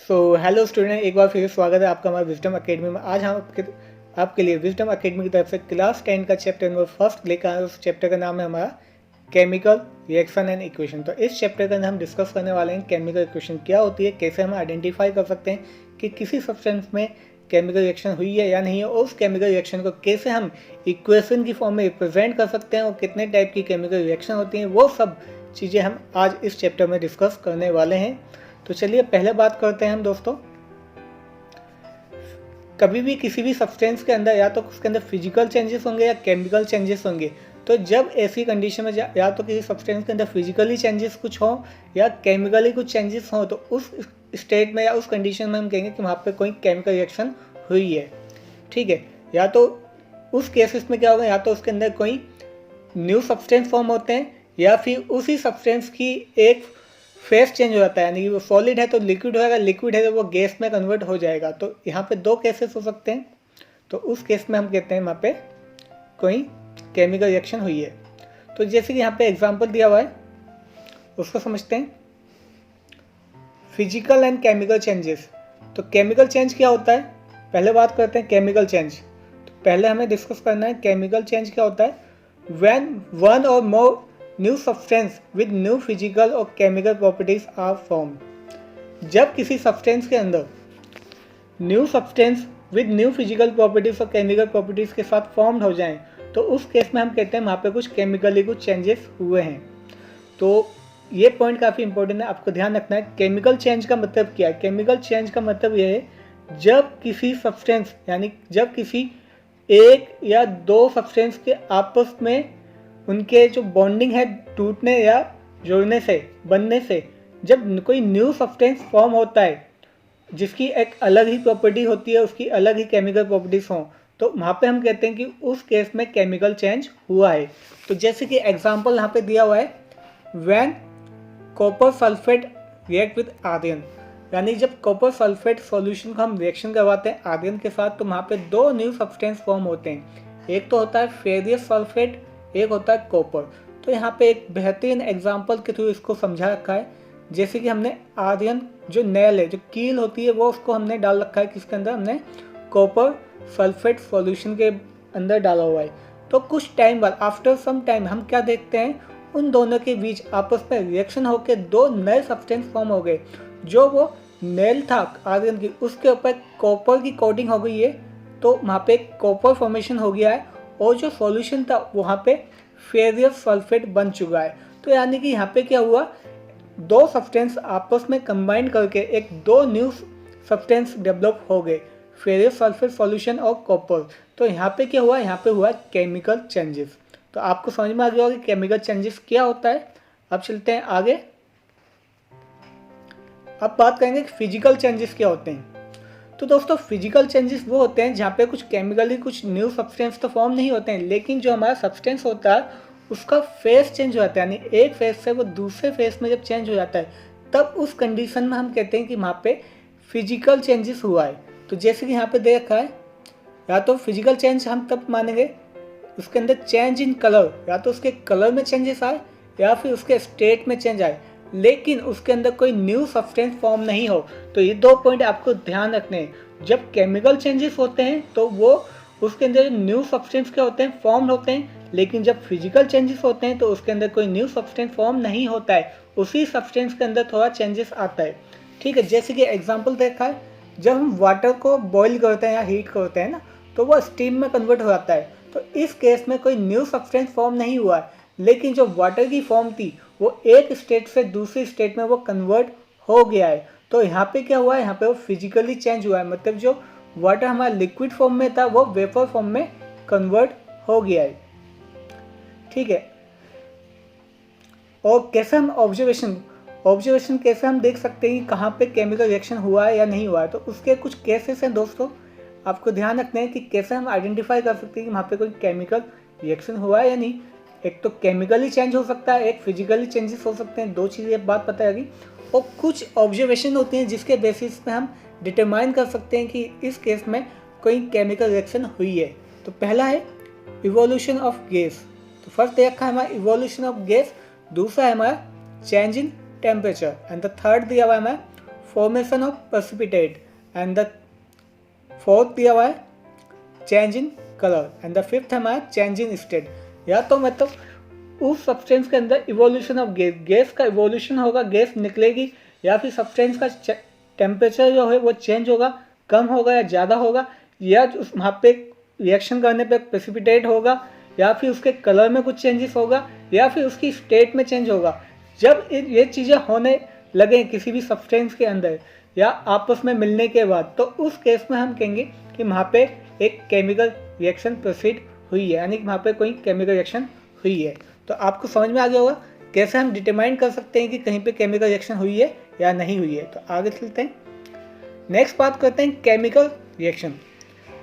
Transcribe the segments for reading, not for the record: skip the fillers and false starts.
Hello student, एक बार फिर स्वागत है आपका हमारे विजडम एकेडमी में। आज हम आपके लिए विजडम एकेडमी की तरफ से क्लास 10 का चैप्टर नंबर फर्स्ट लेकर आए। उस चैप्टर का नाम है हमारा केमिकल रिएक्शन एंड इक्वेशन। तो इस चैप्टर के अंदर हम डिस्कस करने वाले हैं केमिकल इक्वेशन क्या होती है, कैसे हम आइडेंटिफाई कर सकते हैं कि किसी सब्सटेंस में केमिकल रिएक्शन हुई है या नहीं है, और उस केमिकल रिएक्शन को कैसे हम इक्वेशन की फॉर्म में रिप्रेजेंट कर सकते हैं और कितने टाइप की केमिकल रिएक्शन होती हैं, वो सब चीज़ें हम आज इस चैप्टर में डिस्कस करने वाले हैं। तो चलिए पहले बात करते हैं हम दोस्तों। कभी भी किसी भी सब्सटेंस के अंदर या तो उसके अंदर फिजिकल चेंजेस होंगे या केमिकल चेंजेस होंगे। तो जब ऐसी कंडीशन में या तो किसी सब्सटेंस के अंदर फिजिकली चेंजेस कुछ हो या केमिकली कुछ चेंजेस हो, तो उस स्टेट में या उस कंडीशन में हम कहेंगे कि वहाँ पे कोई केमिकल रिएक्शन हुई है। ठीक है, या तो उस केसेस में क्या होगा, या तो उसके अंदर कोई न्यू सब्सटेंस फॉर्म होते हैं या फिर उसी सब्सटेंस की एक फेस चेंज हो जाता है, यानी कि वो सॉलिड है तो लिक्विड होगा, लिक्विड है तो वो गैस में कन्वर्ट हो जाएगा। तो यहाँ पे दो केसेस हो सकते हैं। तो उस केस में हम कहते हैं वहाँ पे कोई केमिकल रिएक्शन हुई है। तो जैसे कि यहाँ पे एग्जांपल दिया हुआ है, उसको समझते हैं। Physical and chemical changes. तो केमिकल चेंज क्या होता है, पहले बात करते हैं केमिकल चेंज। तो पहले हमें डिस्कस करना है केमिकल चेंज क्या होता है। व्हेन वन और more new substance with new physical और केमिकल प्रॉपर्टीज आर फॉर्म। जब किसी सब्सटेंस के अंदर new substance with new physical properties और केमिकल प्रॉपर्टीज के साथ फॉर्म हो जाएं, तो उस केस में हम कहते हैं वहाँ पे कुछ केमिकली कुछ चेंजेस हुए हैं। तो ये पॉइंट काफ़ी इंपॉर्टेंट है, आपको ध्यान रखना है। केमिकल चेंज का मतलब क्या है? केमिकल चेंज का मतलब ये है जब किसी सब्सटेंस, यानी जब किसी एक या दो सब्सटेंस के आपस में उनके जो बॉन्डिंग है टूटने या जुड़ने से, बनने से, जब कोई न्यू सब्सटेंस फॉर्म होता है जिसकी एक अलग ही प्रॉपर्टी होती है, उसकी अलग ही केमिकल प्रॉपर्टीज हों, तो वहाँ पे हम कहते हैं कि उस केस में केमिकल चेंज हुआ है। तो जैसे कि एग्जांपल यहाँ पे दिया हुआ है, when copper sulphate react with iron, यानी जब कॉपर सल्फेट सॉल्यूशन का हम रिएक्शन करवाते हैं आयरन के साथ, तो वहाँ पे दो न्यू सब्सटेंस फॉर्म होते हैं। एक तो होता है फेरियस सल्फेट, एक होता है कॉपर। तो यहाँ पे एक बेहतरीन एग्जांपल के थ्रू इसको समझा रखा है। जैसे कि हमने आयरन जो नेल है, जो कील होती है, वो उसको हमने डाल रखा है किसके अंदर, हमने कॉपर सल्फेट सॉल्यूशन के अंदर डाला हुआ है। तो कुछ टाइम बाद, आफ्टर सम टाइम, हम क्या देखते हैं, उन दोनों के बीच आपस में रिएक्शन होकर दो नए सब्सटेंस फॉर्म हो गए। जो वो नेल था आयरन की, उसके ऊपर कॉपर की कोटिंग हो गई है, तो वहाँ पे कॉपर फॉर्मेशन हो गया है, और जो सॉल्यूशन था वहाँ पे फेरियस सल्फेट बन चुका है। तो यानी कि यहाँ पे क्या हुआ, दो सब्सटेंस आपस में कंबाइन करके एक दो न्यू सब्सटेंस डेवलप हो गए, फेरियस सल्फेट सॉल्यूशन और कॉपर। तो यहाँ पे क्या हुआ, यहाँ पे हुआ केमिकल चेंजेस। तो आपको समझ में आ गया होगा कि केमिकल चेंजेस क्या होता है। अब चलते हैं आगे। अब बात करेंगे कि फिजिकल चेंजेस क्या होते हैं। तो दोस्तों फिजिकल चेंजेस वो होते हैं जहाँ पे कुछ केमिकली कुछ न्यू सब्सटेंस तो फॉर्म नहीं होते हैं, लेकिन जो हमारा सब्सटेंस होता है उसका फेस चेंज हो जाता है, यानी एक फेस से वो दूसरे फेस में जब चेंज हो जाता है, तब उस कंडीशन में हम कहते हैं कि वहाँ पे फिजिकल चेंजेस हुआ है। तो जैसे कि यहाँ पे दे रखा है, या तो फिजिकल चेंज हम तब मानेंगे उसके अंदर चेंज इन कलर, या तो उसके कलर में चेंजेस आए या फिर उसके स्टेट में चेंज आए, लेकिन उसके अंदर कोई न्यू सब्सटेंस फॉर्म नहीं हो। तो ये दो पॉइंट आपको ध्यान रखने हैं। जब केमिकल चेंजेस होते हैं तो वो उसके अंदर न्यू सब्सटेंस क्या होते हैं, फॉर्म होते हैं, लेकिन जब फिजिकल चेंजेस होते हैं तो उसके अंदर कोई न्यू सब्सटेंस फॉर्म नहीं होता है, उसी सब्सटेंस के अंदर थोड़ा चेंजेस आता है। ठीक है, जैसे कि एग्जाम्पल देखा है, जब हम वाटर को बॉईल करते हैं या हीट करते हैं ना, तो वो स्टीम में कन्वर्ट हो जाता है। तो इस केस में कोई न्यू सब्सटेंस फॉर्म नहीं हुआ है, लेकिन जो वाटर की फॉर्म थी वो एक स्टेट से दूसरी स्टेट में वो कन्वर्ट हो गया है। तो यहाँ पे क्या हुआ है, यहाँ पे वो फिजिकली चेंज हुआ है, मतलब जो वाटर हमारा लिक्विड फॉर्म में था वो वेपर फॉर्म में कन्वर्ट हो गया है। ठीक है, और कैसे हम ऑब्जर्वेशन कैसे हम देख सकते हैं कि कहाँ पे केमिकल रिएक्शन हुआ है या नहीं हुआ है। तो उसके कुछ केसेस हैं दोस्तों, आपको ध्यान रखना है कि कैसे हम आइडेंटिफाई कर सकते हैं कि वहाँ पे कोई केमिकल रिएक्शन हुआ है या नहीं। एक तो केमिकली चेंज हो सकता है, एक फिजिकली चेंजेस हो सकते हैं, दो चीज़ें बात पता लगी। और कुछ ऑब्जर्वेशन होती हैं जिसके बेसिस पे हम डिटरमाइन कर सकते हैं कि इस केस में कोई केमिकल रिएक्शन हुई है। तो पहला है इवोल्यूशन ऑफ गैस। तो फर्स्ट देखा है हमारा इवोल्यूशन ऑफ गैस, दूसरा है हमारा change in temperature, and the third दिया हुआ है हमारा formation of precipitate and the fourth दिया हुआ है change in colour and the fifth हमारा चेंज इन स्टेट। या तो मतलब उस सब्सटेंस के अंदर इवोल्यूशन ऑफ गैस, गैस का इवोल्यूशन होगा, गैस निकलेगी, या फिर सब्सटेंस का टेम्परेचर जो है वो चेंज होगा, कम होगा या ज़्यादा होगा, या उस वहाँ पे रिएक्शन करने पे प्रेसिपिटेट होगा, या फिर उसके कलर में कुछ चेंजेस होगा, या फिर उसकी स्टेट में चेंज होगा। जब ये चीज़ें होने लगे किसी भी सब्सटेंस के अंदर या आपस में मिलने के बाद, तो उस केस में हम कहेंगे कि वहाँ पे एक केमिकल रिएक्शन प्रोसीड हुई है, यानी कि वहाँ पे कोई केमिकल रिएक्शन हुई है। तो आपको समझ में आ गया होगा कैसे हम डिटरमाइन कर सकते हैं कि कहीं पे केमिकल रिएक्शन हुई है या नहीं हुई है। तो आगे चलते हैं, नेक्स्ट बात करते हैं केमिकल रिएक्शन।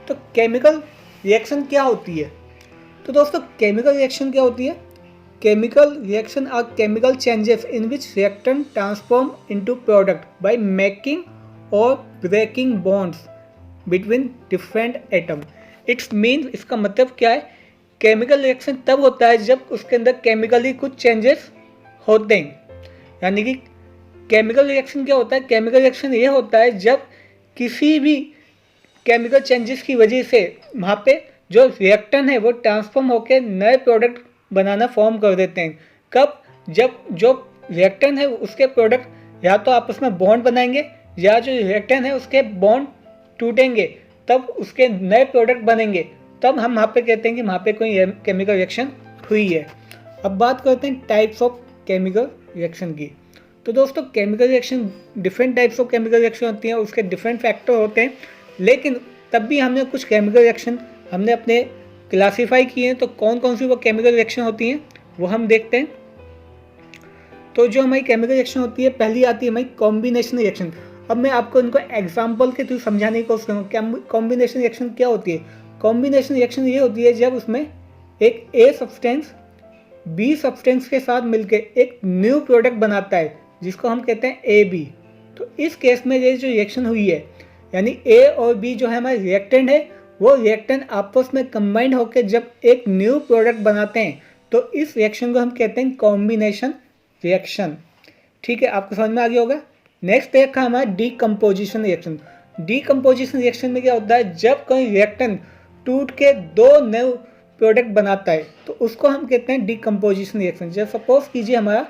तो केमिकल रिएक्शन क्या होती है? तो दोस्तों केमिकल रिएक्शन क्या होती है? Chemical reaction are chemical changes in which reactant transform into product by making or breaking bonds between different atom. It's mean, इसका मतलब क्या है? केमिकल रिएक्शन तब होता है जब उसके अंदर केमिकली कुछ चेंजेस होते हैं। यानी कि केमिकल रिएक्शन क्या होता है? केमिकल रिएक्शन ये होता है जब किसी भी केमिकल चेंजेस की वजह से वहाँ पे जो रिएक्टेंट है वो ट्रांसफॉर्म होकर नए प्रोडक्ट बनाना फॉर्म कर देते हैं। कब? जब जो रिएक्टेंट है उसके प्रोडक्ट या तो आपस में बॉन्ड बनाएंगे, या जो रिएक्टेंट है उसके बॉन्ड टूटेंगे, तब उसके नए प्रोडक्ट बनेंगे, तब हम वहाँ पे कहते हैं कि वहाँ पे कोई केमिकल रिएक्शन हुई है। अब बात करते हैं टाइप्स ऑफ केमिकल रिएक्शन की। तो दोस्तों chemical reaction, different types of chemical reaction होती हैं, उसके डिफरेंट फैक्टर होते हैं, लेकिन तब भी हमने कुछ केमिकल रिएक्शन हमने अपने क्लासीफाई किए हैं। तो कौन कौन सी वो केमिकल रिएक्शन होती हैं वो हम देखते हैं। तो जो हमारी केमिकल रिएक्शन होती है, पहली आती है हमारी कॉम्बिनेशन रिएक्शन। अब मैं आपको इनको एग्जाम्पल के थ्रू समझाने की कोशिश करूँगा। कॉम्बिनेशन रिएक्शन क्या होती है? कॉम्बिनेशन रिएक्शन ये होती है जब उसमें एक ए सब्सटेंस बी सब्सटेंस के साथ मिलकर एक न्यू प्रोडक्ट बनाता है, जिसको हम कहते हैं ए बी। तो इस केस में ये जो रिएक्शन हुई है, यानी ए और बी जो है हमारे रिएक्टेंट है, वो रिएक्टेंट आपस में कंबाइंड होकर जब एक न्यू प्रोडक्ट बनाते हैं, तो इस रिएक्शन को हम कहते हैं कॉम्बिनेशन रिएक्शन। ठीक है, आपको समझ में आ गया होगा। नेक्स्ट देखा हमारा डीकम्पोजिशन रिएक्शन। डीकम्पोजिशन रिएक्शन में क्या होता है? जब कोई रिएक्टेंट टूट के दो नए प्रोडक्ट बनाता है, तो उसको हम कहते हैं डीकम्पोजिशन रिएक्शन। जब सपोज कीजिए हमारा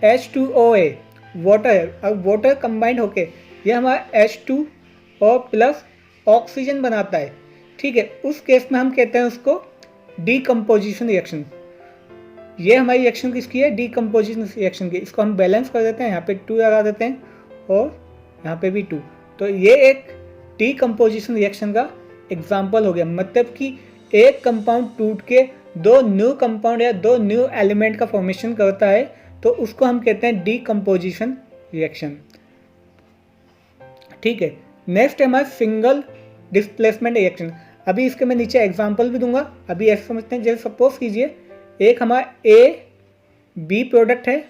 H2OA वाटर है, अब वाटर कंबाइंड होके ये हमारा H2O प्लस ऑक्सीजन बनाता है। ठीक है, उस केस में हम कहते हैं उसको डीकम्पोजिशन रिएक्शन। ये हमारी रिएक्शन किसकी है? डीकम्पोजिशन रिएक्शन की। इसको हम बैलेंस कर देते हैं, यहाँ पे 2 लगा देते हैं और यहाँ पे भी 2। तो ये एक डीकम्पोजिशन रिएक्शन का एग्जाम्पल हो गया। मतलब कि एक कंपाउंड टूट के दो न्यू कंपाउंड या दो न्यू एलिमेंट का फॉर्मेशन करता है, तो उसको हम कहते हैं डीकम्पोजिशन रिएक्शन। ठीक है, नेक्स्ट है हमारा सिंगल डिस्प्लेसमेंट रिएक्शन। अभी इसके मैं नीचे एग्जाम्पल भी दूंगा। अभी ऐसे समझते हैं, जैसे सपोज कीजिए एक हमारा ए बी प्रोडक्ट है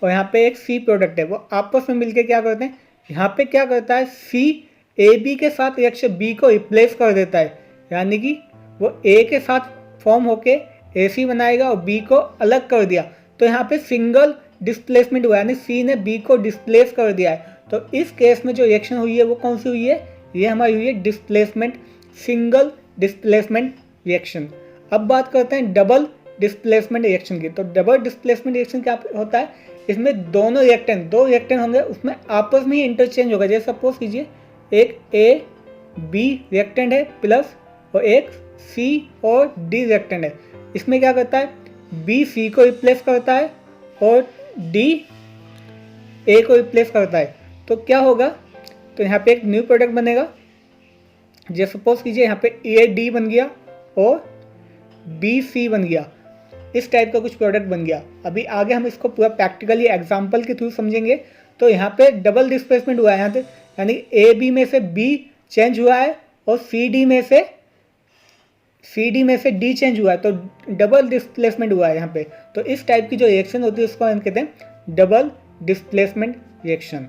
और यहाँ पे एक सी प्रोडक्ट है, वो आपस में मिलके क्या करते हैं? यहाँ पे क्या करता है? सी ए बी के साथ रिएक्शन बी को रिप्लेस कर देता है, यानी कि वो ए के साथ फॉर्म होके ए सी बनाएगा और बी को अलग कर दिया। तो यहाँ पे सिंगल डिस्प्लेसमेंट हुआ, यानी सी ने बी को डिस्प्लेस कर दिया है। तो इस केस में जो रिएक्शन हुई है वो कौन सी हुई है? ये हमारी हुई है डिस्प्लेसमेंट, सिंगल डिस्प्लेसमेंट रिएक्शन। अब बात करते हैं डबल डिस्प्लेसमेंट रिएक्शन की। तो डबल डिस्प्लेसमेंट रिएक्शन क्या होता है? इसमें दो रिएक्टेंट होंगे, उसमें आपस में ही इंटरचेंज होगा। जैसे सपोज कीजिए एक ए बी रिएक्टेंट है प्लस और एक सी और डी रिएक्टेंट है। इसमें क्या करता है? बी सी को रिप्लेस करता है और डी ए को रिप्लेस करता है। तो क्या होगा? तो यहाँ पे एक न्यू प्रोडक्ट बनेगा। जैसे सपोज कीजिए यहाँ पे ए डी बन गया और बी सी बन गया, इस टाइप का कुछ प्रोडक्ट बन गया। अभी आगे हम इसको पूरा प्रैक्टिकली एग्जांपल के थ्रू समझेंगे। तो यहाँ पे डबल डिस्प्लेसमेंट हुआ है यहाँ पे, यानी ए बी में से बी चेंज हुआ है और सी डी में से डी चेंज हुआ है, तो डबल डिस्प्लेसमेंट हुआ है यहाँ पे। तो इस टाइप की जो रिएक्शन होती है उसको हम कहते हैं डबल डिस्प्लेसमेंट रिएक्शन।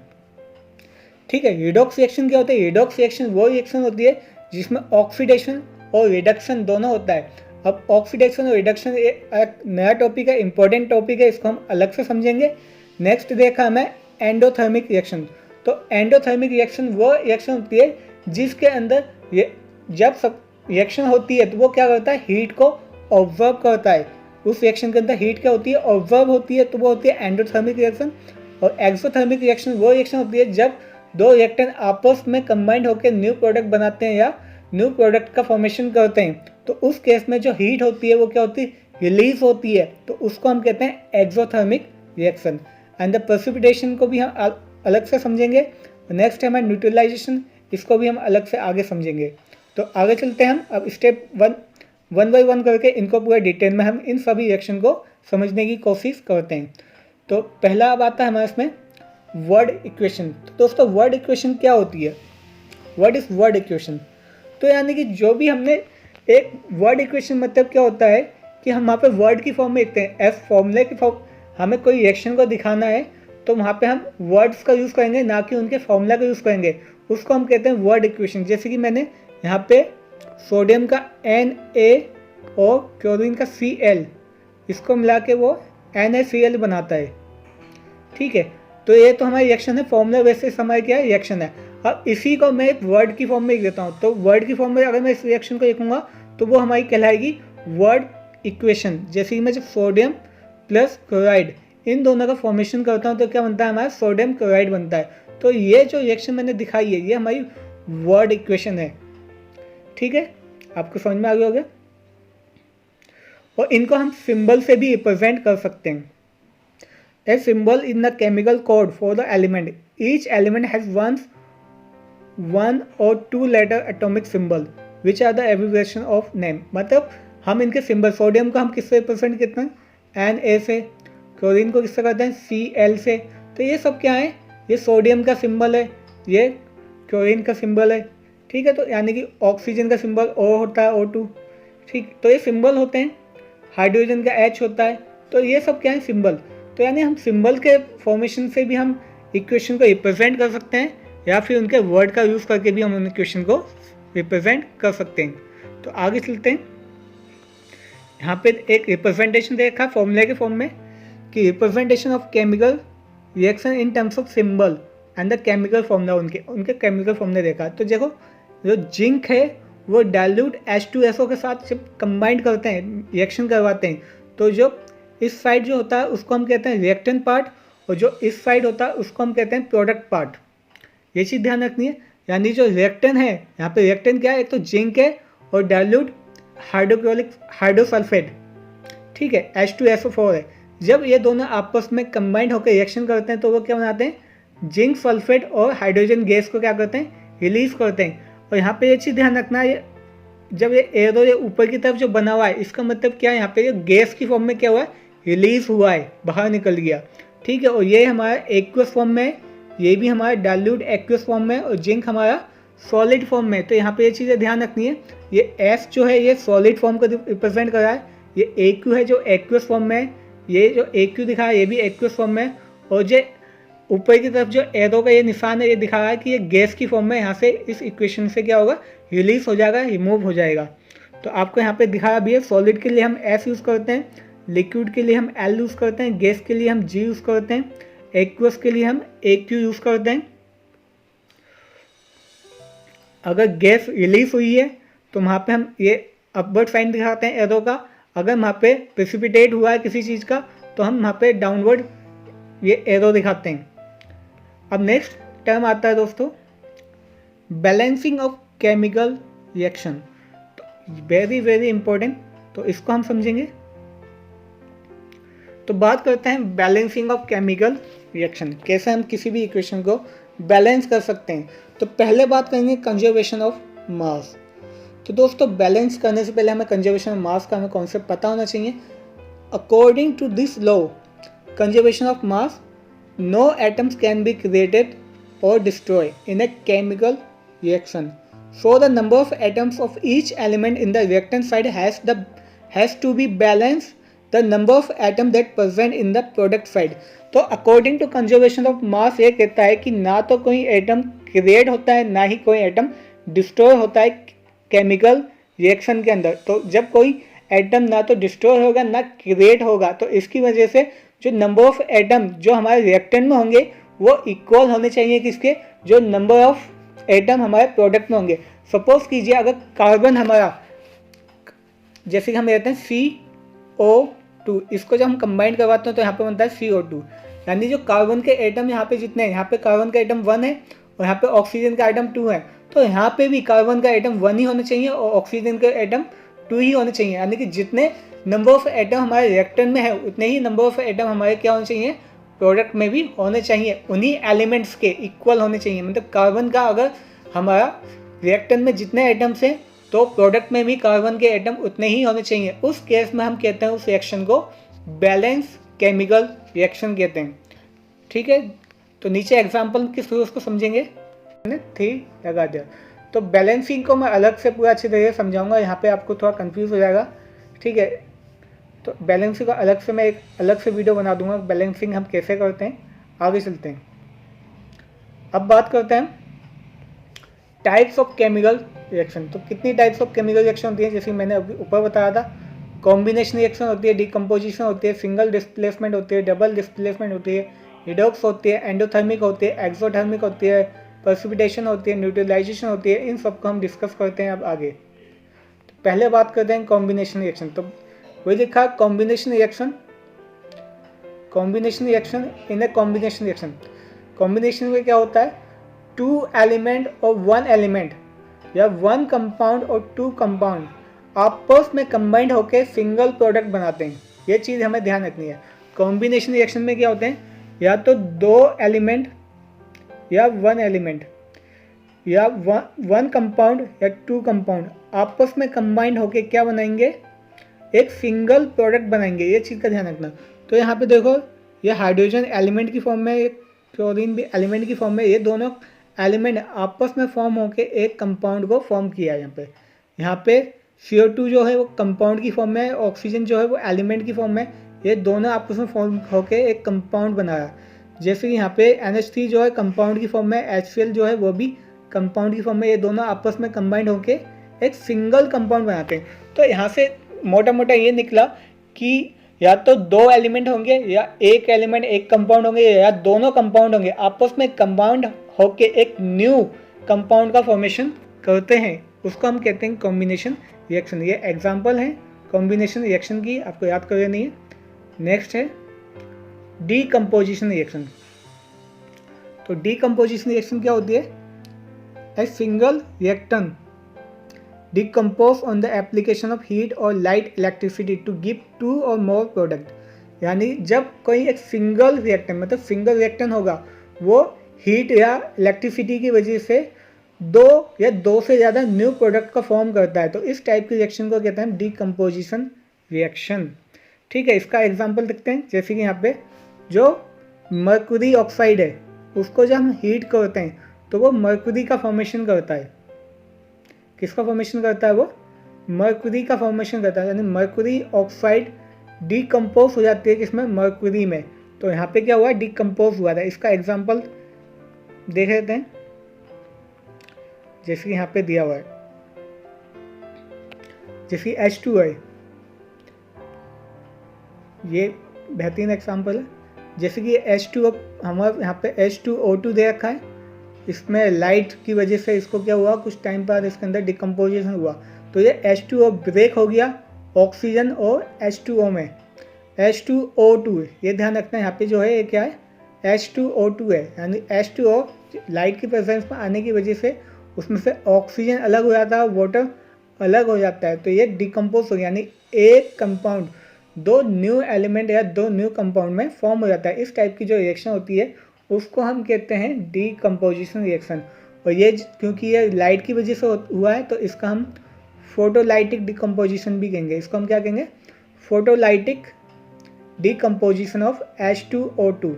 ठीक है, रिडॉक्स रिएक्शन क्या होता है? रिडॉक्स रिएक्शन वो रिएक्शन होती है जिसमें ऑक्सीडेशन और रिडक्शन दोनों होता है। अब ऑक्सीडेशन और रिडक्शन एक नया टॉपिक है, इंपॉर्टेंट टॉपिक है, इसको हम अलग से समझेंगे। नेक्स्ट देखा हमें एंडोथर्मिक रिएक्शन। तो एंडोथर्मिक रिएक्शन वो रिएक्शन होती है जिसके अंदर जब सब रिएक्शन होती है तो वो क्या करता है, हीट को ऑब्जर्व करता है। उस रिएक्शन के अंदर हीट क्या होती है, ऑब्जर्व होती है, तो वो होती है एंडोथर्मिक रिएक्शन। और एक्सोथर्मिक रिएक्शन वो रिएक्शन होती है जब दो रिएक्टेंट आपस में कंबाइंड होकर न्यू प्रोडक्ट बनाते हैं या न्यू प्रोडक्ट का फॉर्मेशन करते हैं। तो उस केस में जो हीट होती है वो क्या होती है, रिलीज होती है, तो उसको हम कहते हैं exothermic reaction. And the precipitation को भी हम अलग से समझेंगे। नेक्स्ट है हमारा न्यूट्रलाइजेशन, इसको भी हम अलग से आगे समझेंगे। तो आगे चलते हैं हम अब स्टेप वन बाई वन करके इनको पूरा डिटेल में हम इन सभी रिएक्शन को समझने की कोशिश करते हैं। तो पहला अब आता है हमारे इसमें वर्ड इक्वेशन। तो दोस्तों वर्ड इक्वेशन क्या होती है, व्हाट इज वर्ड इक्वेशन? तो यानी कि जो भी हमने एक वर्ड इक्वेशन मतलब क्या होता है कि हम वहाँ पे वर्ड की फॉर्म में लिखते हैं, एस फॉर्मूले की फॉर्म। हमें कोई रिएक्शन को दिखाना है तो वहाँ पे हम वर्ड्स का यूज़ करेंगे, ना कि उनके फॉर्मूला का यूज़ करेंगे। उसको हम कहते हैं वर्ड इक्वेशन। जैसे कि मैंने यहाँ पे सोडियम का Na और क्लोरीन का Cl, इसको मिला के वो NaCl बनाता है। ठीक है, तो ये तो हमारी रिएक्शन है, फॉर्मूला वैसे हमारा क्या है, रिएक्शन है। अब इसी को मैं एक वर्ड की फॉर्म में लिख देता हूँ। तो वर्ड की फॉर्म में अगर मैं इस रिएक्शन को लिखूंगा तो वो हमारी कहलाएगी वर्ड इक्वेशन। जैसे कि मैं जब सोडियम प्लस क्लोराइड इन दोनों का फॉर्मेशन करता हूँ तो क्या बनता है, हमारा सोडियम क्लोराइड बनता है। तो ये जो रिएक्शन मैंने दिखाई है ये हमारी वर्ड इक्वेशन है। ठीक है, आपको समझ में आ गया होगा। और इनको हम सिंबल से भी रिप्रेजेंट कर सकते हैं। A symbol in the chemical code for the element, each element has one or two letter atomic symbol which are the abbreviation of name. मतलब हम इनके सिंबल, सोडियम को हम किससे रिप्रेजेंट करते हैं, Na से, क्लोरीन को किससे करते हैं, Cl से। तो ये सब क्या है, ये सोडियम का सिंबल है, ये क्लोरीन का सिंबल है। ठीक है, तो यानी कि ऑक्सीजन का सिंबल O होता है, O2। ठीक, तो ये सिंबल होते हैं। हाइड्रोजन का H होता है। तो ये सब क्या है, सिंबल। तो यानी हम सिंबल के फॉर्मेशन से भी हम इक्वेशन को रिप्रेजेंट कर सकते हैं, या फिर उनके वर्ड का यूज़ करके भी हम उन इक्वेशन को रिप्रेजेंट कर सकते हैं। तो आगे चलते हैं। यहाँ पे एक रिप्रेजेंटेशन देखा फॉर्मूले के फॉर्म में कि representation of chemical reaction in terms of symbol and the chemical formula, उनके केमिकल फॉर्मूले देखा। तो देखो जो जिंक है वो डाइल्यूट H2SO के साथ जब कंबाइंड करते हैं, रिएक्शन करवाते हैं, तो जो इस साइड जो होता है उसको हम कहते हैं रिएक्टेंट पार्ट, और जो इस साइड होता है उसको हम कहते हैं प्रोडक्ट पार्ट। ये चीज़ ध्यान रखनी है। यानी जो रिएक्टेंट है, यहाँ पे रिएक्टेंट क्या है, एक तो जिंक है और डाइल्यूट हाइड्रोसल्फेट, ठीक है, H2SO4 है। जब ये दोनों आपस में कंबाइंड होकर रिएक्शन करते हैं तो वो क्या बनाते हैं, जिंक सल्फेट और हाइड्रोजन गैस को क्या करते हैं, रिलीज करते हैं। और यहाँ पे ये चीज़ ध्यान रखना है, जब ये एरो ये ऊपर की तरफ जो बना हुआ है इसका मतलब क्या है, यहाँ पे ये गैस की फॉर्म में क्या हुआ है, रिलीज हुआ है, बाहर निकल गया। ठीक है, और ये हमारा एक्वस फॉर्म में है, ये भी हमारा डाइल्यूट एक्वस फॉर्म में, और जिंक हमारा सॉलिड फॉर्म में। तो यहाँ पे ये चीज़ें ध्यान रखनी है। ये F जो है ये सॉलिड फॉर्म को रिप्रेजेंट कर रहा है, ये AQ है जो एक्वस फॉर्म में है, ये जो AQ दिखा है ये भी एक्वस फॉर्म में है, और जो ऊपर की तरफ जो एरो का ये निशान है ये दिखा रहा है कि ये गैस की फॉर्म में। यहाँ से इस इक्वेशन से क्या होगा, रिलीज हो जाएगा, रिमूव हो जाएगा। तो आपको यहाँ पे दिखा भी है, सॉलिड के लिए हम S यूज़ करते हैं, लिक्विड के लिए हम L यूज़ करते हैं, गैस के लिए हम G यूज़ करते हैं, एक्वस के लिए हम AQ यूज़ करते हैं। अगर गैस रिलीज हुई है तो वहाँ पे हम ये अपवर्ड साइन दिखाते हैं एरो का। अगर वहाँ पे प्रेसिपिटेट हुआ है किसी चीज़ का तो हम वहाँ पे डाउनवर्ड ये एरो दिखाते हैं। अब नेक्स्ट टर्म आता है दोस्तों बैलेंसिंग ऑफ केमिकल रिएक्शन। तो वेरी वेरी इंपॉर्टेंट, तो इसको हम समझेंगे। तो बात करते हैं बैलेंसिंग ऑफ केमिकल रिएक्शन, कैसे हम किसी भी इक्वेशन को बैलेंस कर सकते हैं। तो पहले बात करेंगे कंजर्वेशन ऑफ मास। तो दोस्तों बैलेंस करने से पहले हमें कंजर्वेशन ऑफ मास का हमें कॉन्सेप्ट पता होना चाहिए। According to this law conservation of mass, no atoms can be created or destroyed in a chemical reaction. So the number of atoms of each element in the reactant side has to be balanced the number of atoms that present in the product side. तो according to conservation of mass ये कहता है कि ना तो कोई atom create होता है ना ही कोई एटम डिस्ट्रॉय होता है केमिकल रिएक्शन के अंदर। तो जब कोई एटम ना तो डिस्ट्रॉय होगा ना क्रिएट होगा, तो इसकी वजह से जो नंबर ऑफ एटम जो हमारे रिएक्टेंट में होंगे वो इक्वल होने चाहिए किसके, जो नंबर ऑफ एटम हमारे प्रोडक्ट में होंगे। सपोज कीजिए अगर कार्बन हमारा, जैसे कि हम लेते हैं CO2, इसको जब हम कंबाइन करवाते हैं तो यहाँ पे बनता है CO2, यानी जो कार्बन के एटम यहाँ पे जितने हैं, यहाँ पे कार्बन का एटम 1 है और यहाँ पे ऑक्सीजन का एटम 2 है, तो यहाँ पे भी कार्बन का एटम 1 ही होना चाहिए और ऑक्सीजन का एटम 2 ही होने चाहिए। यानी कि जितने नंबर ऑफ एटम हमारे रिएक्टेंट में है उतने ही नंबर ऑफ एटम हमारे क्या होने चाहिए, प्रोडक्ट में भी होने चाहिए, उन्हीं एलिमेंट्स के इक्वल होने चाहिए। मतलब कार्बन का अगर हमारा रिएक्टेंट में जितने एटम्स हैं तो प्रोडक्ट में भी कार्बन के एटम उतने ही होने चाहिए। उस केस में हम कहते हैं उस रिएक्शन को बैलेंस केमिकल रिएक्शन कहते हैं। ठीक है, तो नीचे एग्जाम्पल के थ्रू उसको समझेंगे, मैंने 3 लगा दिया। तो बैलेंसिंग को मैं अलग से पूरा अच्छी तरीके से समझाऊंगा, यहाँ पे आपको थोड़ा कंफ्यूज हो जाएगा। ठीक है, तो बैलेंसिंग का अलग से मैं एक अलग से वीडियो बना दूंगा, बैलेंसिंग हम कैसे करते हैं। आगे चलते हैं, अब बात करते हैं टाइप्स ऑफ केमिकल रिएक्शन। तो कितनी टाइप्स ऑफ केमिकल रिएक्शन होती है, जैसे मैंने अभी ऊपर बताया था, कॉम्बिनेशन रिएक्शन होती है, डिकम्पोजिशन होती है, सिंगल डिस्प्लेसमेंट होती है, डबल डिस्प्लेसमेंट होती है, रिडॉक्स होती है, एंडोथर्मिक होती है, एक्सोथर्मिक होती है, प्रेसिपिटेशन होती है, न्यूट्रलाइजेशन होती है। इन सबको हम डिस्कस करते हैं अब आगे। तो पहले बात करते हैं कॉम्बिनेशन रिएक्शन। तो वही लिखा combination reaction, combination reaction in a combination reaction. Combination में क्या होता है, 2 एलिमेंट और 1 एलिमेंट या 1 कंपाउंड और 2 कंपाउंड आपस में कंबाइंड होकर सिंगल प्रोडक्ट बनाते हैं। ये चीज़ हमें ध्यान रखनी है। कॉम्बिनेशन रिएक्शन में क्या होते हैं, या तो 2 एलिमेंट या 1 एलिमेंट या 1 कंपाउंड या 2 कंपाउंड आपस में कंबाइंड होकर क्या बनाएंगे, एक सिंगल प्रोडक्ट बनाएंगे। ये चीज़ का ध्यान रखना। तो यहाँ पे देखो, ये हाइड्रोजन एलिमेंट की फॉर्म में, एक क्लोरीन भी एलिमेंट की फॉर्म में, ये दोनों एलिमेंट आपस में फॉर्म होकर एक कंपाउंड को फॉर्म किया है। यहाँ पे CO2 जो है वो कंपाउंड की फॉर्म में है, ऑक्सीजन जो है वो एलिमेंट की फॉर्म में, ये दोनों आपस में फॉर्म होकर एक कंपाउंड बनाया। जैसे कि यहाँ पे NH3 जो है कंपाउंड की फॉर्म में, HCl जो है वो भी कंपाउंड की फॉर्म में, ये दोनों आपस में कंबाइंड होकर एक सिंगल कंपाउंड बनाते हैं। तो यहाँ से मोटा मोटा ये निकला कि या तो 2 एलिमेंट होंगे या 1 एलिमेंट 1 कंपाउंड होंगे या दोनों कंपाउंड होंगे, आपस में कंबाउंड होके एक न्यू कंपाउंड का फॉर्मेशन करते हैं, उसको हम कहते हैं कॉम्बिनेशन रिएक्शन। ये एग्जांपल है कॉम्बिनेशन रिएक्शन की, आपको याद कर लेनी है। नेक्स्ट है डीकम्पोजिशन रिएक्शन। तो डीकम्पोजिशन रिएक्शन क्या होती है, a single reactant decompose on the application of heat or light electricity to give 2 or more product। यानी जब कोई एक सिंगल रिएक्टेंट, मतलब सिंगल रिएक्टेंट होगा, वो हीट या इलेक्ट्रिसिटी की वजह से 2 या 2 से ज़्यादा न्यू प्रोडक्ट का फॉर्म करता है। तो इस टाइप की रिएक्शन को कहते हैं डीकम्पोजिशन रिएक्शन। ठीक है, इसका एग्जांपल देखते हैं। जैसे कि यहाँ पे जो मर्क्यूरी ऑक्साइड है, उसको जब हम हीट करते हैं तो वो मर्क्यूरी का फॉर्मेशन करता है। किसका फॉर्मेशन करता है, वो मर्क्यूरी का फॉर्मेशन करता है। यानी मर्क्यूरी ऑक्साइड डीकम्पोज हो जाती है किसमें, मर्क्यूरी में। तो यहाँ पे क्या हुआ, डीकम्पोज हुआ था। इसका एग्जांपल देख लेते हैं, जैसे कि यहाँ पे दिया हुआ है, जैसे H2 है, ये बेहतरीन एग्जांपल है। जैसे कि H2 हमारे यहाँ पे H2O2 दे रखा है, इसमें लाइट की वजह से इसको क्या हुआ, कुछ टाइम बाद इसके अंदर डिकम्पोजिशन हुआ, तो ये H2O ब्रेक हो गया ऑक्सीजन और H2O में, H2O2। ये ध्यान रखना है, यहाँ पे जो है ये क्या है, H2O2 है। यानी H2O लाइट की प्रेजेंस में आने की वजह से उसमें से ऑक्सीजन अलग हो जाता है, वाटर अलग हो जाता है, तो ये डिकम्पोज हो गया। यानी एक कंपाउंड 2 न्यू एलिमेंट या 2 न्यू कंपाउंड में फॉर्म हो जाता है। इस टाइप की जो रिएक्शन होती है उसको हम कहते हैं डीकम्पोजिशन रिएक्शन। और ये क्योंकि ये लाइट की वजह से हुआ है, तो इसका हम फोटोलाइटिक डिकम्पोजिशन भी कहेंगे। इसको हम क्या कहेंगे, फोटोलाइटिक डिकम्पोजिशन ऑफ H2O2।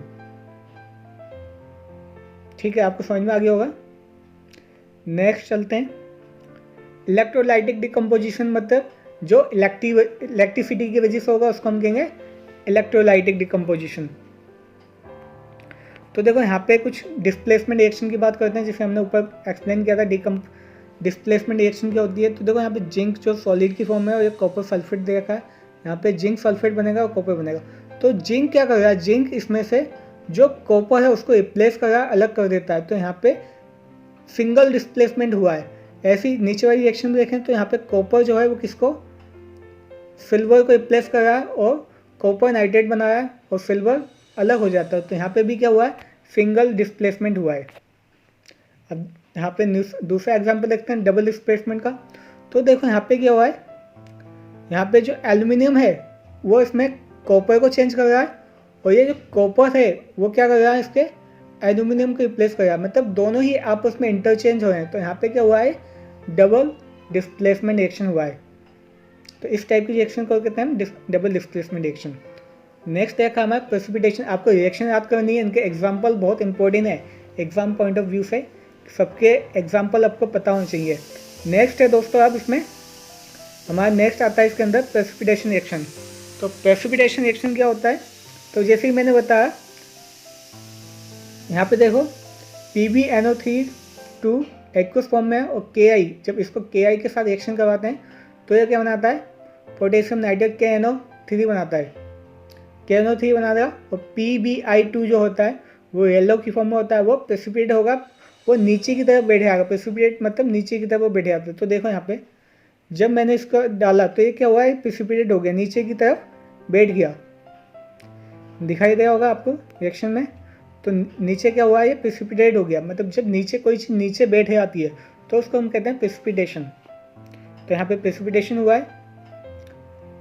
ठीक है, आपको समझ में आ गया होगा। नेक्स्ट चलते हैं, इलेक्ट्रोलाइटिक डिकम्पोजिशन, मतलब जो इलेक्ट्रिसिटी की वजह से होगा उसको हम कहेंगे इलेक्ट्रोलाइटिक डिकम्पोजिशन। तो देखो यहाँ पे कुछ डिस्प्लेसमेंट रिएक्शन की बात करते हैं, जिसे हमने ऊपर एक्सप्लेन किया था। डिस्प्लेसमेंट रिएक्शन क्या होती है, तो देखो यहाँ पे जिंक जो सॉलिड की फॉर्म में और एक कॉपर सल्फेट दे रखा है, यहाँ पे जिंक सल्फेट बनेगा और कॉपर बनेगा। तो जिंक क्या कर रहा है, जिंक इसमें से जो कॉपर है उसको रिप्लेस कर रहा है, अलग कर देता है, तो यहाँ पे सिंगल डिस्प्लेसमेंट हुआ है। ऐसी नीचे वाली रिएक्शन में देखें तो यहाँ पे कॉपर जो है वो किसको, सिल्वर को रिप्लेस कर रहा है और कॉपर नाइट्रेट बना रहा है और सिल्वर अलग हो जाता है। तो यहाँ पे भी क्या हुआ है, सिंगल डिस्प्लेसमेंट हुआ है। अब यहाँ पे दूसरा एग्जांपल देखते हैं डबल डिस्प्लेसमेंट का। तो देखो यहाँ पे क्या हुआ है, यहाँ पे जो एल्यूमिनियम है वो इसमें कॉपर को चेंज कर रहा है और ये जो कॉपर है वो क्या कर रहा है, इसके एल्यूमिनियम को रिप्लेस कर रहा है, मतलब दोनों ही आपस में इंटरचेंज हो रहे हैं। तो यहाँ पे क्या हुआ है, डबल डिस्प्लेसमेंट रिएक्शन हुआ है। तो इस टाइप की रिएक्शन को कहते हैं डबल डिस्प्लेसमेंट रिएक्शन। नेक्स्ट देखा हमारा प्रेसिपिटेशन। आपको रिएक्शन याद करनी है, इनके एग्जाम्पल बहुत इंपॉर्टेंट है एग्जाम पॉइंट ऑफ व्यू से, सबके एग्जाम्पल आपको पता होना चाहिए। नेक्स्ट है दोस्तों, अब इसमें हमारा नेक्स्ट आता है इसके अंदर प्रेसिपिटेशन रिएक्शन। तो प्रेसिपिटेशन रिएक्शन क्या होता है, तो जैसे कि मैंने बताया यहाँ पे देखो PbNO3 एक्वस फॉर्म में है और Ki, जब इसको Ki के साथ रिएक्शन करवाते हैं तो ये क्या बनाता है, पोटेशियम नाइट्रेट KNO3 बनाता है, KNO3 बना देगा। और PbI2 जो होता है वो येलो की फॉर्म में होता है, वो प्रेसिपिटेट होगा, वो नीचे की तरफ बैठे आएगा। प्रेसिपिटेट मतलब नीचे की तरफ वो बैठे आते हैं। तो देखो यहाँ पे जब मैंने इसको डाला तो ये क्या हुआ है, प्रेसिपिटेट हो गया, नीचे की तरफ बैठ गया, दिखाई दे होगा आपको रिएक्शन में। तो नीचे क्या हुआ है, ये प्रेसिपिटेट हो गया, मतलब जब नीचे कोई चीज़ नीचे बैठे आती है तो उसको हम कहते हैं प्रेसिपिटेशन। तो यहाँ पे प्रेसिपिटेशन हुआ है।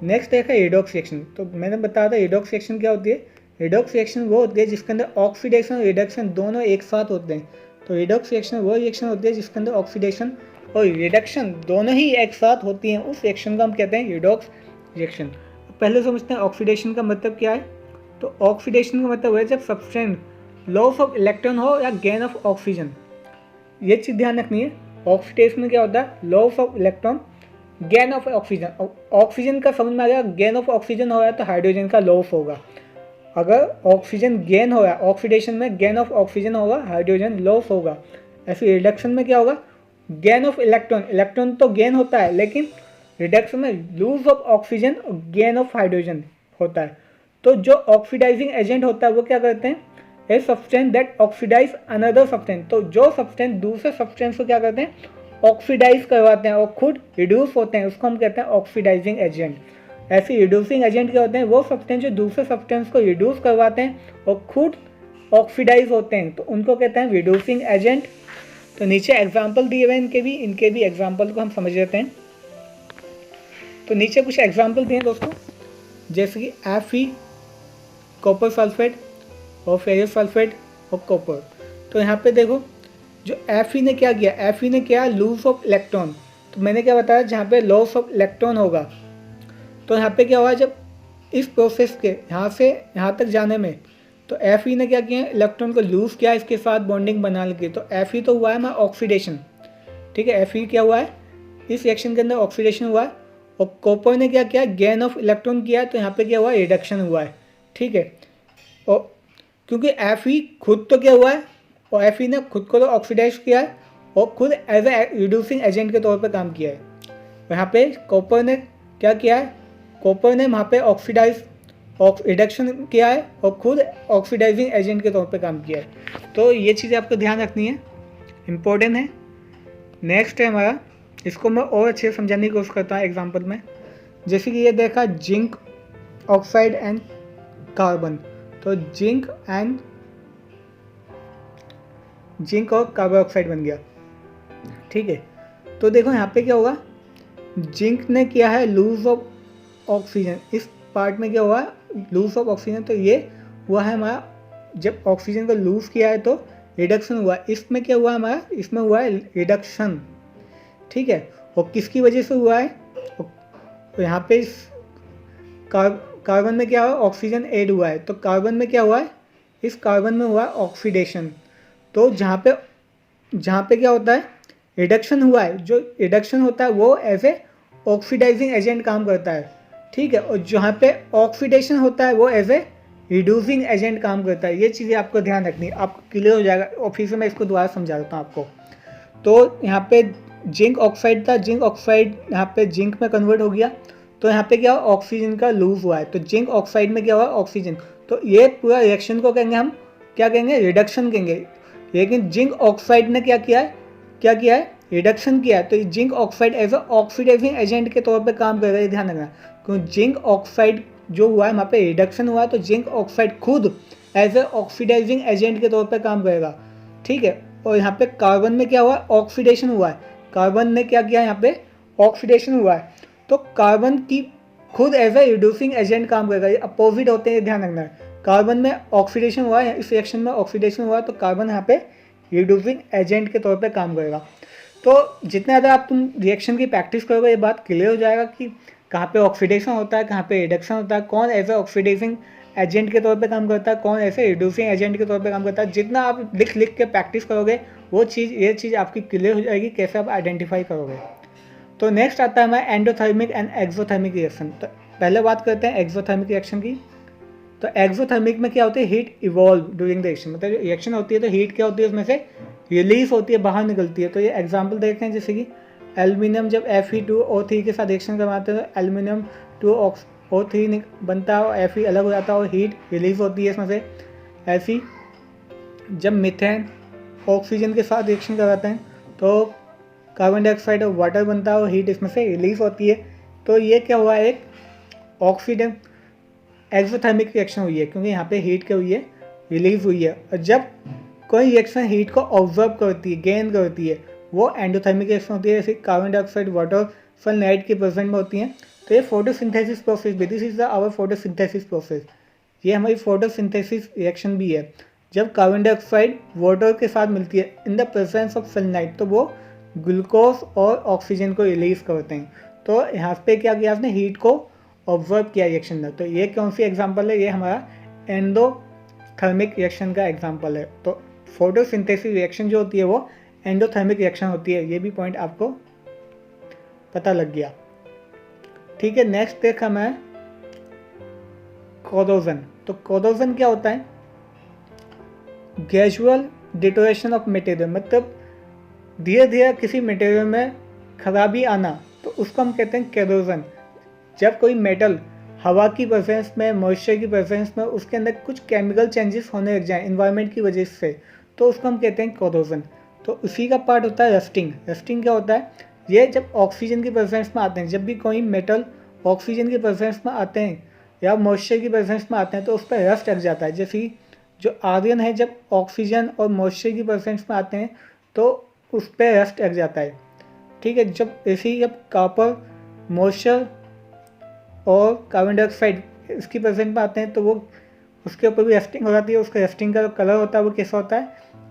नेक्स्ट देखा रिडॉक्स रिएक्शन। तो मैंने बताया था रिडॉक्स रिएक्शन क्या होती है, रिडॉक्स रिएक्शन वो होती है जिसके अंदर ऑक्सीडेशन और रिडक्शन दोनों एक साथ होते हैं। तो रिडॉक्स रिएक्शन वो रिएक्शन होती है जिसके अंदर ऑक्सीडेशन और रिडक्शन दोनों ही एक साथ होती हैं, उस रिएक्शन को हम कहते हैं रिडॉक्स रिएक्शन। पहले समझते हैं ऑक्सीडेशन का मतलब क्या है। तो ऑक्सीडेशन का मतलब है जब सब्सटेंस लॉस ऑफ इलेक्ट्रॉन हो या गेन ऑफ ऑक्सीजन, ये चीज़ ध्यान रखनी है। ऑक्सीडेशन में क्या होता है, loss of electron, gain of oxygen. Oxygen का समझ में आ गया, गेन ऑफ ऑक्सीजन हो रहा है तो हाइड्रोजन का लॉस होगा। अगर ऑक्सीजन गेन हो रहा है, ऑक्सीडेशन में गेन ऑफ ऑक्सीजन होगा, हाइड्रोजन लॉस होगा। ऐसे रिडक्शन में क्या होगा, गेन ऑफ इलेक्ट्रॉन, इलेक्ट्रॉन तो गेन होता है लेकिन रिडक्शन में लूज ऑफ ऑक्सीजन और गेन ऑफ हाइड्रोजन होता है। तो जो ऑक्सीडाइजिंग एजेंट होता है वो क्या करते हैं, a substance that oxidise another substance. तो जो सब्सटेंस दूसरे सब्सटेंस को क्या करते हैं, ऑक्सीडाइज करवाते हैं और खुद रिड्यूस होते हैं, उसको हम कहते हैं ऑक्सीडाइजिंग एजेंट। ऐसे रिड्यूसिंग एजेंट क्या होते हैं, वो सब्सटेंस जो दूसरे सब्सटेंस को रिड्यूस करवाते हैं और खुद ऑक्सीडाइज होते हैं, तो उनको कहते हैं रिड्यूसिंग एजेंट। तो नीचे एग्जाम्पल दिए हुए हैं इनके भी एग्जाम्पल को हम समझ लेते हैं। तो नीचे कुछ एग्जाम्पल दिए हैं दोस्तों, जैसे कि Fe, कॉपर सल्फेट और फेरस सल्फेट और कॉपर। तो यहाँ पे देखो जो Fe ने क्या किया, Fe ने क्या लूज ऑफ इलेक्ट्रॉन। तो मैंने क्या बताया, जहाँ पे लॉस ऑफ इलेक्ट्रॉन होगा तो यहाँ पे क्या हुआ, जब इस प्रोसेस के यहाँ से यहाँ तक जाने में तो Fe ने क्या किया, इलेक्ट्रॉन को लूज किया, इसके साथ बॉन्डिंग बना ली। तो Fe तो हुआ है हमारा ऑक्सीडेशन, ठीक है। Fe क्या हुआ है, इस रिएक्शन के अंदर ऑक्सीडेशन हुआ है। और कॉपर ने क्या किया, गेन ऑफ इलेक्ट्रॉन किया, तो यहाँ पे क्या हुआ, रिडक्शन हुआ है, ठीक है। और क्योंकि Fe खुद तो क्या हुआ है, और Fe ने खुद को तो ऑक्सीडाइज किया है और खुद एज ए रिड्यूसिंग एजेंट के तौर पर काम किया है। यहाँ पे कॉपर ने क्या किया है, कॉपर ने वहाँ पे ऑक्सीडाइज रिडक्शन किया है और खुद ऑक्सीडाइजिंग एजेंट के तौर पे काम किया है। तो ये चीज़ें आपको ध्यान रखनी है, इम्पोर्टेंट है। नेक्स्ट है हमारा, इसको मैं और अच्छे से समझाने की कोशिश करता हूँ एग्जांपल में। जैसे कि ये देखा जिंक ऑक्साइड एंड कार्बन। तो जिंक और कार्बन ऑक्साइड बन गया, ठीक है। तो देखो यहाँ पे क्या होगा, जिंक ने किया है लूज ऑफ ऑक्सीजन, इस पार्ट में क्या हुआ लूज ऑफ ऑक्सीजन। तो ये हुआ है हमारा, जब ऑक्सीजन को लूज किया है तो रिडक्शन हुआ। इसमें क्या हुआ हमारा, इसमें हुआ है रिडक्शन, ठीक है। और किसकी वजह से हुआ है, तो यहाँ पे कार्बन में क्या हुआ, ऑक्सीजन ऐड हुआ है। तो कार्बन में क्या हुआ है, इस कार्बन में हुआ ऑक्सीडेशन। तो जहाँ पे क्या होता है, रिडक्शन हुआ है। जो रिडक्शन होता है वो एज ए ऑक्सीडाइजिंग एजेंट काम करता है, ठीक है। और जहाँ पे ऑक्सीडेशन होता है वो एज ए रिड्यूसिंग एजेंट काम करता है। ये चीज़ें आपको ध्यान रखनी है, आपको क्लियर हो जाएगा। और फिर से मैं इसको दोबारा समझा देता हूँ आपको। तो यहाँ पे जिंक ऑक्साइड था, जिंक ऑक्साइड यहाँ पे जिंक में कन्वर्ट हो गया। तो यहाँ पे क्या ऑक्सीजन का लूज हुआ है। तो जिंक ऑक्साइड में क्या हुआ, ऑक्सीजन। तो ये पूरा रिएक्शन को कहेंगे हम क्या कहेंगे, रिडक्शन कहेंगे। लेकिन जिंक ऑक्साइड ने क्या किया है, रिडक्शन किया है। तो zinc oxide as a oxidising agent के तौर पे काम कर रहा है, ध्यान रखना। क्योंकि जिंक ऑक्साइड जो हुआ है वहाँ पे रिडक्शन हुआ है, तो जिंक ऑक्साइड खुद एज ए ऑक्सीडाइजिंग एजेंट के तौर पे काम करेगा, ठीक है। और यहाँ पे कार्बन में क्या हुआ है, ऑक्सीडेशन हुआ है। कार्बन ने क्या किया, यहाँ पे ऑक्सीडेशन हुआ है। तो कार्बन की खुद एज ए रिड्यूसिंग एजेंट काम करेगा, ये अपोजिट होते हैं, ध्यान रखना है। कार्बन में ऑक्सीडेशन हुआ है, इस रिएक्शन में ऑक्सीडेशन हुआ है, तो कार्बन यहाँ पे रिड्यूसिंग एजेंट के तौर पे काम करेगा। तो जितना ज़्यादा आप तुम रिएक्शन की प्रैक्टिस करोगे, ये बात क्लियर हो जाएगा कि कहाँ पे ऑक्सीडेशन होता है, कहाँ पे रिडक्शन होता है, कौन एज ए ऑक्सीडाइजिंग एजेंट के तौर पे काम करता है, कौन ऐसे रिड्यूसिंग एजेंट के तौर पे काम करता है। जितना आप लिख के प्रैक्टिस करोगे ये चीज़ आपकी क्लियर हो जाएगी, कैसे आप आइडेंटिफाई करोगे। तो नेक्स्ट आता है हमारा एंडोथर्मिक एंड एक्सोथर्मिक रिएक्शन। तो पहले बात करते हैं एक्सोथर्मिक रिएक्शन की। तो एक्सोथर्मिक में क्या होती है, heat evolve during the reaction, मतलब रिएक्शन होती है तो हीट क्या होती है, उसमें से रिलीज होती है, बाहर निकलती है। तो ये एग्जाम्पल देखते हैं, जैसे कि एल्यूमिनियम जब Fe2O3 के साथ रिएक्शन करवाते हैं तो एल्यूमिनियम 2O3 बनता है और Fe अलग हो जाता है और हीट रिलीज होती है इसमें से। Fe जब मीथेन ऑक्सीजन के साथ रिएक्शन करवाते हैं तो कार्बन डाइऑक्साइड और वाटर बनता है और हीट इसमें से रिलीज होती है। तो ये क्या हुआ है, एक ऑक्सीजन एक्सोथर्मिक रिएक्शन हुई है, क्योंकि यहाँ पे हीट क्या हुई है, रिलीज हुई है। और जब कोई रिएक्शन हीट को ऑब्जर्व करती है, गेन करती है, वो एंडोथर्मिक रिएक्शन होती है, जैसे कार्बन डाइऑक्साइड वाटर सनलाइट के प्रेजेंट में होती हैं। तो ये फोटोसिंथेसिस प्रोसेस भी, this is our photosynthesis process, ये हमारी फोटोसिंथेसिस रिएक्शन भी है। जब कार्बन डाइऑक्साइड वाटर के साथ मिलती है in the presence of sunlight, तो वो ग्लूकोज और ऑक्सीजन को रिलीज करते हैं। तो यहाँ पे क्या किया आपने, हीट को ऑब्जर्व किया रिएक्शन में। तो ये कौन सी एग्जांपल है, ये हमारा एंडोथर्मिक रिएक्शन का एग्जांपल है। तो फोटोसिंथेसिस रिएक्शन जो होती है वो एंडोथर्मिक रिएक्शन होती है, ये भी पॉइंट आपको पता लग गया, ठीक है। नेक्स्ट देखा मैं कोरोजन। तो कोरोजन क्या होता है, ग्रेजुअल डिटोरेशन ऑफ मटेरियल, मतलब धीरे धीरे किसी मटेरियल में खराबी आना, तो उसको हम कहते हैं कोरोजन। जब कोई मेटल हवा की प्रेजेंस में, मॉइस्चर की प्रेजेंस में उसके अंदर कुछ केमिकल चेंजेस होने लग जाए इन्वायरमेंट की वजह से, तो उसको हम कहते हैं कोरोजन। तो उसी का पार्ट होता है रस्टिंग। रस्टिंग क्या होता है, ये जब ऑक्सीजन की प्रेजेंस में आते हैं, जब भी कोई मेटल ऑक्सीजन की प्रेजेंस में आते हैं या मॉइस्चर की प्रेजेंस में आते हैं तो उस पर रस्ट लग जाता है। जैसे जो आयरन है, जब ऑक्सीजन और मॉइस्चर की प्रेजेंस में आते हैं तो उस पर रस्ट लग जाता है, ठीक है। जब ऐसे जब कॉपर, मॉइस्चर और कार्बन डाइऑक्साइड इसकी प्रेजेंट में आते हैं तो वो उसके ऊपर भी रस्टिंग हो जाती है। उसका रस्टिंग का जो कलर होता है वो कैसा होता है,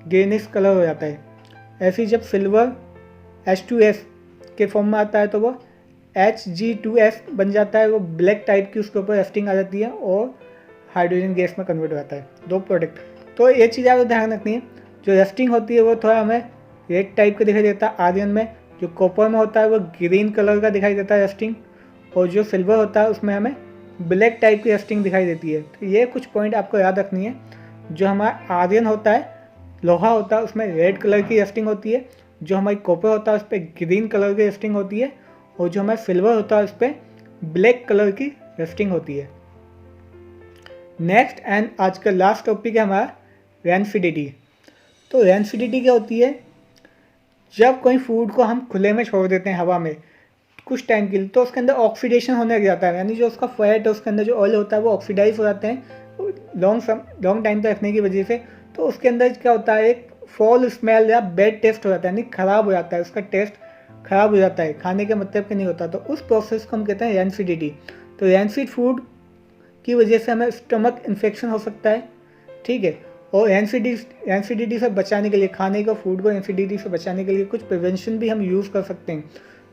ग्रेनिश कलर हो जाता है। ऐसे ही जब सिल्वर H2S के फॉर्म में आता है तो वो Hg2S बन जाता है, वो ब्लैक टाइप की उसके ऊपर रस्टिंग आ जाती है और हाइड्रोजन गैस में कन्वर्ट हो जाता है, दो प्रोडक्ट। तो ये चीज़ आपको ध्यान रखनी है, जो रस्टिंग होती है वो थोड़ा हमें रेड टाइप का दिखाई देता है आयरन में, जो कॉपर में होता है वो ग्रीन कलर का दिखाई देता है रस्टिंग, और जो सिल्वर होता है उसमें हमें ब्लैक टाइप की रस्टिंग दिखाई देती है। तो ये कुछ पॉइंट आपको याद रखनी है। जो हमारा आयरन होता है, लोहा होता है, उसमें रेड कलर की रस्टिंग होती है। जो हमारी कॉपर होता है उस पर ग्रीन कलर की रस्टिंग होती है, और जो हमारा सिल्वर होता है उस पर ब्लैक कलर की रस्टिंग होती है। नेक्स्ट एंड आज का लास्ट टॉपिक है हमारा रैंसिडिटी। तो रैंसिडिटी क्या होती है, जब कोई फूड को हम खुले में छोड़ देते हैं हवा में कुछ टाइम के लिए, तो उसके अंदर ऑक्सीडेशन होने लग जाता है, यानी जो उसका फैट है, उसके अंदर जो ऑयल होता है वो ऑक्सीडाइज हो जाते हैं लॉन्ग टाइम तक रखने की वजह से। तो उसके अंदर क्या होता है, एक फॉल स्मेल या बैड टेस्ट हो जाता है, यानी ख़राब हो जाता है, उसका टेस्ट ख़राब हो जाता है, खाने के मतलब के नहीं होता। तो उस प्रोसेस को हम कहते हैं रैंसिडिटी। तो रैंसिड फूड की वजह से हमें स्टमक इन्फेक्शन हो सकता है, ठीक है। और रैंसिडिटी से बचाने के लिए, खाने का फूड को रैंसिडिटी से बचाने के लिए कुछ प्रिवेंशन भी हम यूज़ कर सकते हैं।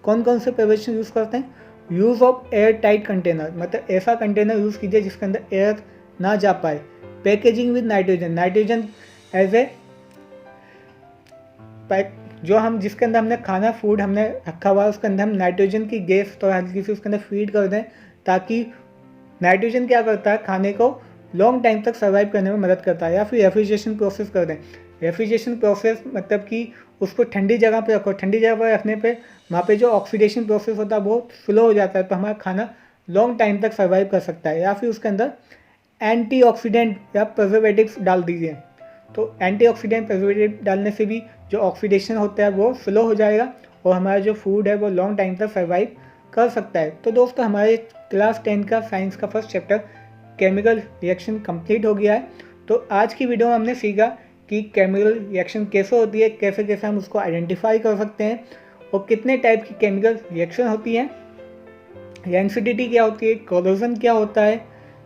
कौन कौन से प्रिवेंशन यूज़ करते हैं, use of air tight container, मतलब ऐसा कंटेनर यूज़ कीजिए जिसके अंदर एयर ना जा पाए। Packaging with nitrogen as a जो हम जिसके अंदर हमने खाना फूड हमने रखा हुआ है उसके अंदर हम नाइट्रोजन की गैस तो हल्की सी उसके अंदर फीड कर दें, ताकि नाइट्रोजन क्या करता है, खाने को लॉन्ग टाइम तक सर्वाइव करने में मदद करता है। या फिर रेफ्रिजरेशन प्रोसेस कर दें। रेफ्रिजरेशन प्रोसेस मतलब कि उसको ठंडी जगह पे रखो, ठंडी जगह पर रखने पे वहाँ पे जो ऑक्सीडेशन प्रोसेस होता है बहुत स्लो हो जाता है, तो हमारा खाना लॉन्ग टाइम तक सर्वाइव कर सकता है। या फिर उसके अंदर एंटीऑक्सीडेंट या प्रिजर्वेटिव्स डाल दीजिए। तो एंटीऑक्सीडेंट प्रिजर्वेटिव डालने से भी जो ऑक्सीडेशन होता है वो स्लो हो जाएगा और हमारा जो फूड है वो लॉन्ग टाइम तक सर्वाइव कर सकता है। तो दोस्तों हमारे क्लास 10 का साइंस का first chapter chemical reaction complete हो गया है। तो आज की वीडियो में हमने सीखा कि केमिकल रिएक्शन कैसे होती है, कैसे कैसे हम उसको आइडेंटिफाई कर सकते हैं और कितने टाइप की केमिकल रिएक्शन होती हैं, रेंसिडिटी क्या होती है, कोरोजन क्या होता है,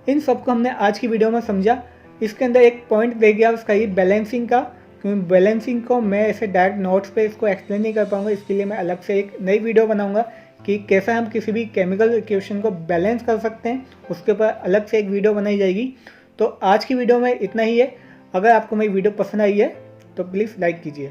इन सबको हमने आज की वीडियो में समझा। इसके अंदर एक पॉइंट दे गया उसका ये बैलेंसिंग का, क्योंकि बैलेंसिंग को मैं ऐसे डायरेक्ट नोट्स पे इसको एक्सप्लेन नहीं कर पाऊंगा, इसके लिए मैं अलग से एक नई वीडियो बनाऊंगा कि कैसे हम किसी भी केमिकल इक्वेशन को बैलेंस कर सकते हैं, उसके ऊपर अलग से एक वीडियो बनाई जाएगी। तो आज की वीडियो में इतना ही है। अगर आपको मेरी वीडियो पसंद आई है तो प्लीज़ लाइक कीजिए।